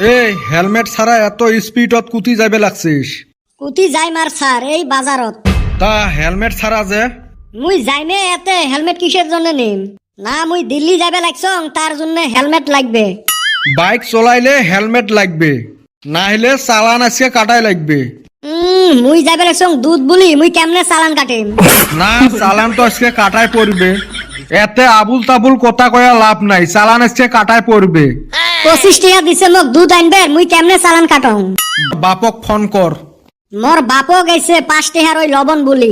এই হেলমেট ছাড়া এত স্পিডত কুতি যাইবে লাগছিস? কুতি যাই মার স্যার এই বাজারত। তা হেলমেট ছাড়া যে? মুই যাইমে এতে হেলমেট কিসের জন্য নিম? না মুই দিল্লি যাবে লাগছং তার জন্য হেলমেট লাগবে। বাইক চলাইলে হেলমেট লাগবে, না হলে চালান আজকে কাটাই লাগবে। মুই যাবে লাগছং দুধ বলি মুই কেমনে চালান কাটিম? না, চালান তো আজকে কাটাই পড়বে। এতে আবুল তাবুল কথা কয়া লাভ নাই, চালান আজকে কাটাই পড়বে। 25 টাকা দিছে মোক দুধ আনবে, মুই কেমনে চালান কাটং? বাপক ফোন কর। মোর বাপও গেছে 5 টাকার ওই লবণ বলি।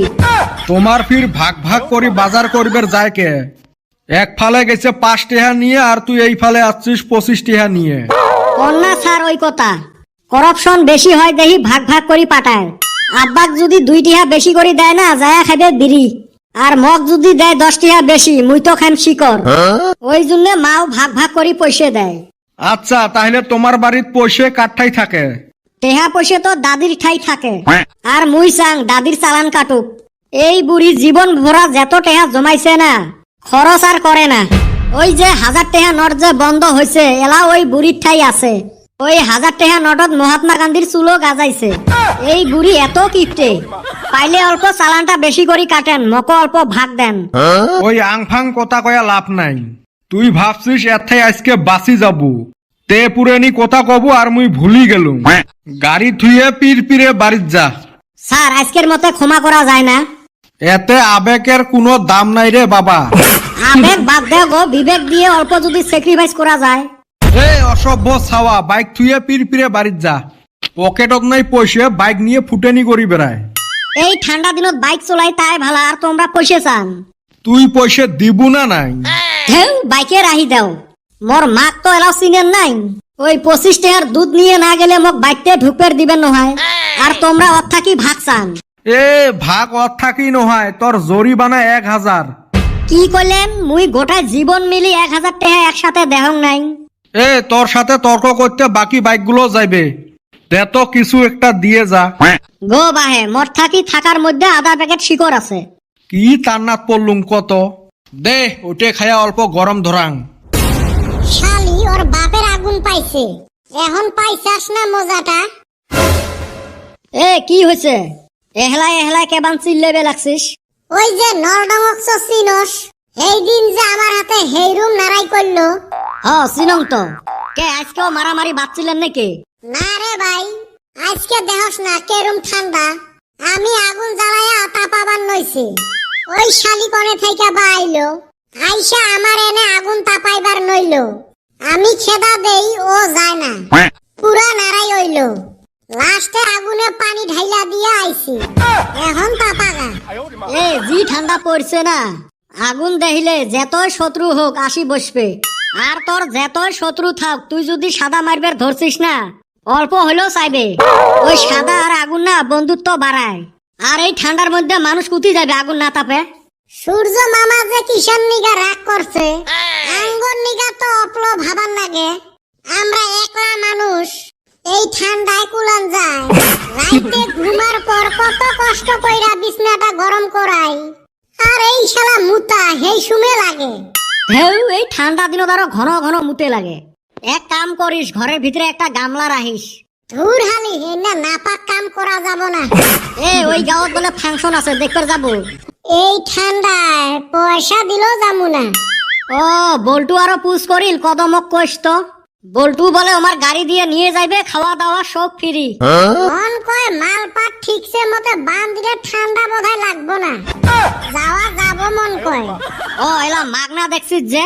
তোমার ফির ভাগ ভাগ করি বাজার করবে যায় কে? এক ফালে গেছে 5 টাকা নিয়ে আর তুই এই ফালে আসছিস 25 টাকা নিয়ে। কন্যা স্যার ওই কথা, করপশন বেশি হয় দেখি ভাগ ভাগ করি পাঠায়। আব্বাক যদি 2 টাকা বেশি করে দেয় না যায় খাবে বিড়ি, আর মগ যদি দেয় 10 টাকা বেশি মুই তো খাম শিকর। ওই জন্য মাও ভাগ ভাগ করি পয়সা দেয়। আচ্ছা, তাহলে তোমার বাড়ির পয়সা কাঠটাই থাকে? টেহা পয়সা তো দাদির ঠাই থাকে, আর মুই চাং দাদির চালান কাটুক। এই বুড়ি জীবন ভরা যত টেহা জমাইছে না খরচ আর করে না। ওই যে 1000 টাকা নোট যে বন্ধ হয়েছে এলা ওই বুড়ির ঠাই আছে। ওই 1000 টাকা নোটত মহাত্মা গান্ধীর চুলো গাজাইছে। এই বুড়ি এত কিপটে, পাইলে অল্প চালানটা বেশি করে কাটেন, মকে অল্প ভাগ দেন। ওই আংফাং কথা কয়া লাভ নাই। তুই ভাবছিস এতে আজকে বাঁচি যাবো, তে পুরেনি কথা কব আর মুই ভুলি গেলুম। গাড়ি থুয়ে পীর পীরে বাড়িত যা। স্যার আজকের মতে ক্ষমা করা যায় না? এতে আবেগের কোনো দাম নাই রে বাবা। আবেগ বাদ দেও গো, বিবেক দিয়ে অল্প যদি স্যাক্রিফাইস করা যায়। এই অসভ্য ছাওয়া, বাইক থুয়ে পীর পীরে বাড়িত যা। পকেটত নাই পয়সা, বাইক নিয়ে ফুটেনি করি বেড়ায়। এই ঠান্ডা দিনত বাইক চলাই তাই ভালা, আর তোমরা পয়সা চান। তুই পয়সা দিবু না নাই? হেউ বাইকে রাহি দাও। মোর মাক তো এলাও চিনেন নাই। ওই 25 টাকার দুধ নিয়ে না গেলে মোক বাইকতে ঢুকপের দিবেন নহয়, আর তোমরা অত থাকি ভাগ চান। এ ভাগ অত থাকি নহয়, তোর জরিমানা 1000। কি কইলেন? মুই গোটা জীবন মিলি 1000 টাকা একসাথে দেহং নাই। এ তোর সাথে তর্ক করতে বাকি বাইকগুলো যাইবে, দে তো কিছু একটা দিয়ে যা। গো বাহে, মোর থাকি থাকার মধ্যে আধা প্যাকেট শিকড় আছে। কি তান্নাত পড়লুম কত, দে ওটে খায়া অল্প গরম ধরাং। শালি ওর বাপের আগুন পাইছে, এখন পাইছাস না মজাটা? এ কি হয়েছে? এহলাই এহলাই কেবান চিল্লেবে লাগছিস? ওই যে নরডমক্স চিনস, এই দিন যে আমার হাতে হেইরুম নারাই করলো। চিনং তো। কে আজকেও মারামারি বাঁচছিলেন নাকি? না রে ভাই, আজকে দেহস না কেরুম ঠান্ডা। আমি আগুন জ্বালায়া তাপাবার নইছি। ওই শালি কনে থাইকা বাইলো, আইসা আমার এনে আগুন তাপাইবার নইলো। আমি খেদা দেই, ও যায় না, পুরা নারাই হইলো। লাস্টে আগুনে পানি ঢাইলা দিয়ে আইছি, এখন তাপাগা। এ জি ঠান্ডা পড়ছে না, আগুন দেখিলে যেতই শত্রু হোক আসি বসবে। আর তোর যেতই শত্রু থাক, তুই যদি সাদা মারবার ধরছিস না অল্প হলেও চাইবে। ওই সাদা আর আগুন না বন্ধুত্ব বাড়ায়। আর এই ঠান্ডার মধ্যে মানুষ কুতি যাবে আগুন না তাপে? সূর্য মামা যে কিষান নিগা রাগ করছে, আঙ্গর নিগা তো অপল ভাবার লাগে। আমরা একলা মানুষ, এই ঠান্ডায় কুলান যায়। রাইতে ঘুমার পর কত কষ্ট কইরা বিছনাটা গরম করাই, আর এই শালা মুতা হেই সুমে লাগে। হেউ, এই ঠান্ডা দিনত আরো ঘন ঘন মুতে লাগে। এক কাম করিস, ঘরের ভিতরে একটা গামলা রাখিস। ধুর হালি, এনা নাপাক কাম করা যাব না। এ ওই গাঁৱত বলে ফাংশন আছে, দেখতে যাবো। এই ঠান্ডায় পয়সা দিলেও যাবো না। ও বল্টু আরো পুষ করিল, কদমক কইস তো। বল্টু বলে আমার গাড়ি দিয়ে নিয়ে যাইবে, খাওয়া দাওয়া সব ফ্রি। মন কয় মালপাট ঠিকছে মতে বান দিলে ঠান্ডা বোধহয় লাগবো না, যাওয়া যাব মন কয়। ও এলা মাগনা দেখছিস যে।